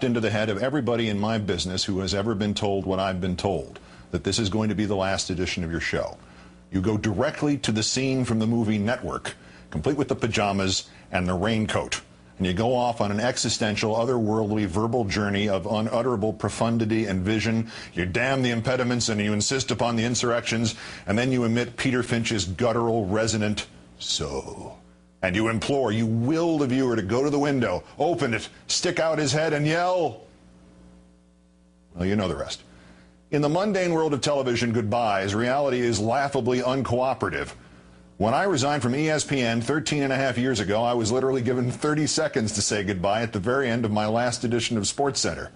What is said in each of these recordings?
into the head of everybody in my business who has ever been told what I've been told, that this is going to be the last edition of your show. You go directly to the scene from the movie Network, complete with the pajamas and the raincoat, and you go off on an existential, otherworldly, verbal journey of unutterable profundity and vision. You damn the impediments and you insist upon the insurrections, and then you emit Peter Finch's guttural, resonant "so." And you implore, you will the viewer to go to the window, open it, stick out his head and yell. Well, you know the rest. In the mundane world of television goodbyes, reality is laughably uncooperative. When I resigned from ESPN 13.5 years ago, I was literally given 30 seconds to say goodbye at the very end of my last edition of SportsCenter.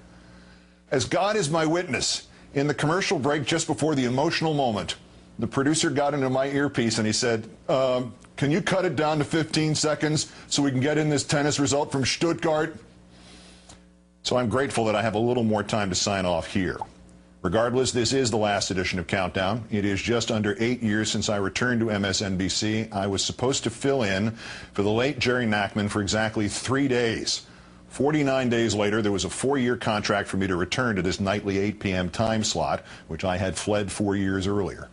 As God is my witness, in the commercial break just before the emotional moment, the producer got into my earpiece and he said, can you cut it down to 15 seconds so we can get in this tennis result from Stuttgart? So I'm grateful that I have a little more time to sign off here. Regardless, this is the last edition of Countdown. It is just under 8 years since I returned to MSNBC. I was supposed to fill in for the late Jerry Nachman for exactly 3 days. 49 days later, there was a 4-year contract for me to return to this nightly 8 p.m. time slot, which I had fled 4 years earlier.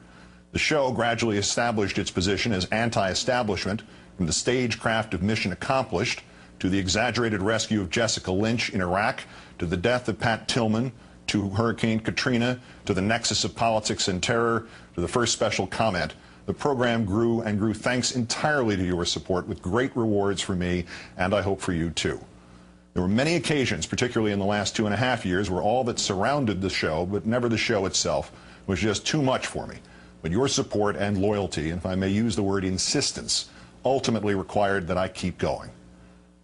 The show gradually established its position as anti-establishment, from the stagecraft of Mission Accomplished, to the exaggerated rescue of Jessica Lynch in Iraq, to the death of Pat Tillman, to Hurricane Katrina, to the nexus of politics and terror, to the first special comment. The program grew and grew thanks entirely to your support, with great rewards for me, and I hope for you too. There were many occasions, particularly in the last 2.5 years, where all that surrounded the show, but never the show itself, was just too much for me. But your support and loyalty, and if I may use the word insistence, ultimately required that I keep going.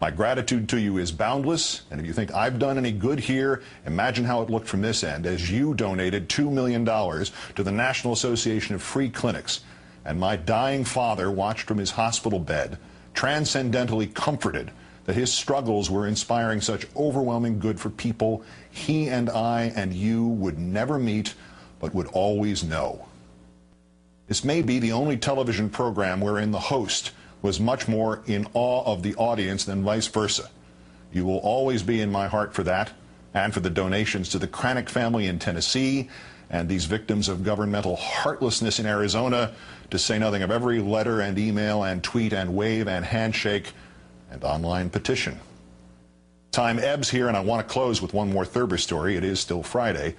My gratitude to you is boundless, and if you think I've done any good here, imagine how it looked from this end as you donated $2 million to the National Association of Free Clinics, and my dying father watched from his hospital bed, transcendently comforted that his struggles were inspiring such overwhelming good for people he and I and you would never meet, but would always know. This may be the only television program wherein the host was much more in awe of the audience than vice versa. You will always be in my heart for that, and for the donations to the Cranick family in Tennessee, and these victims of governmental heartlessness in Arizona, to say nothing of every letter and email and tweet and wave and handshake and online petition. Time ebbs here, and I want to close with one more Thurber story. It is still Friday.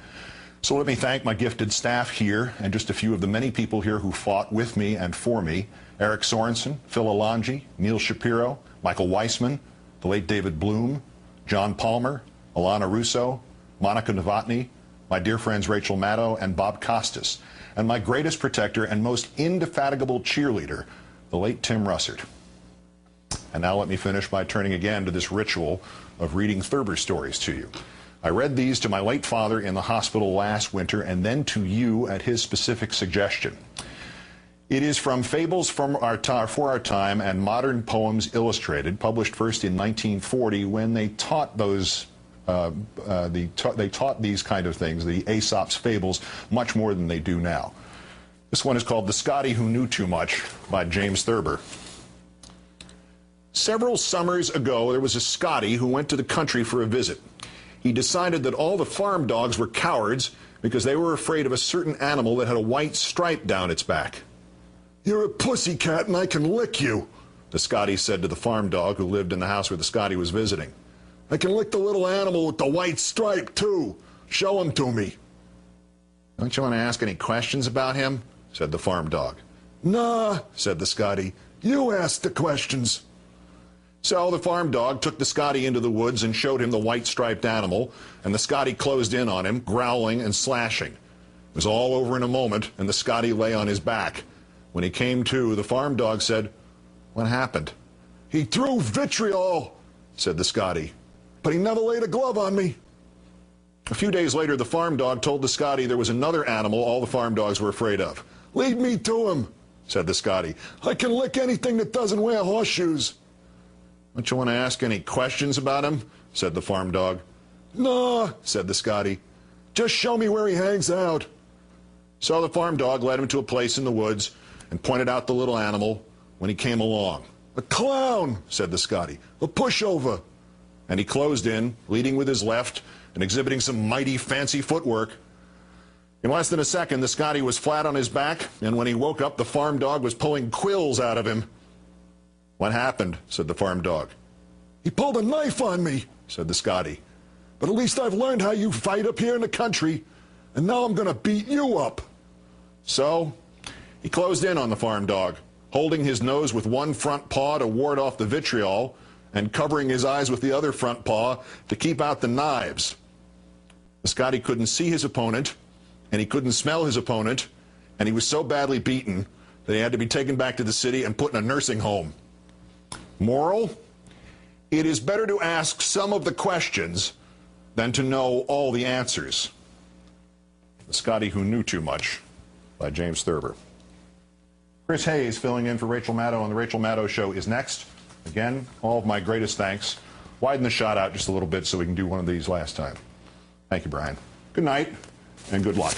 So let me thank my gifted staff here and just a few of the many people here who fought with me and for me. Eric Sorensen, Phil Alonji, Neil Shapiro, Michael Weissman, the late David Bloom, John Palmer, Alana Russo, Monica Novotny, my dear friends Rachel Maddow and Bob Costas, and my greatest protector and most indefatigable cheerleader, the late Tim Russert. And now let me finish by turning again to this ritual of reading Thurber stories to you. I read these to my late father in the hospital last winter, and then to you at his specific suggestion. It is from Fables for Our Time and Modern Poems Illustrated, published first in 1940, when they taught those they taught these kind of things, the Aesop's fables, much more than they do now. This one is called The Scotty Who Knew Too Much by James Thurber. Several summers ago, there was a Scotty who went to the country for a visit. He decided that all the farm dogs were cowards because they were afraid of a certain animal that had a white stripe down its back. "You're a pussycat and I can lick you," the Scotty said to the farm dog who lived in the house where the Scotty was visiting. "I can lick the little animal with the white stripe, too. Show him to me." "Don't you want to ask any questions about him?" said the farm dog. "Nah," said the Scotty. "You ask the questions." So the farm dog took the Scotty into the woods and showed him the white-striped animal, and the Scotty closed in on him, growling and slashing. It was all over in a moment, and the Scotty lay on his back. When he came to, the farm dog said, "What happened?" "He threw vitriol," said the Scotty, "but he never laid a glove on me." A few days later, the farm dog told the Scotty there was another animal all the farm dogs were afraid of. "Lead me to him," said the Scotty. "I can lick anything that doesn't wear horseshoes." "Don't you want to ask any questions about him?" said the farm dog. "No," said the Scotty. "Just show me where he hangs out." So the farm dog led him to a place in the woods and pointed out the little animal when he came along. "A clown," said the Scotty. "A pushover." and he closed in, leading with his left and exhibiting some mighty fancy footwork. In less than a second, the Scotty was flat on his back, and when he woke up, the farm dog was pulling quills out of him. "What happened?" said the farm dog. "He pulled a knife on me," said the Scotty. "But at least I've learned how you fight up here in the country, and now I'm going to beat you up." So he closed in on the farm dog, holding his nose with one front paw to ward off the vitriol and covering his eyes with the other front paw to keep out the knives. The Scotty couldn't see his opponent, and he couldn't smell his opponent, and he was so badly beaten that he had to be taken back to the city and put in a nursing home. Moral: it is better to ask some of the questions than to know all the answers. The Scotty Who Knew Too Much, by James Thurber. Chris Hayes filling in for Rachel Maddow on The Rachel Maddow Show is next. Again, all of my greatest thanks. Widen the shot out just a little bit so we can do one of these last time. Thank you, Brian. Good night, and good luck.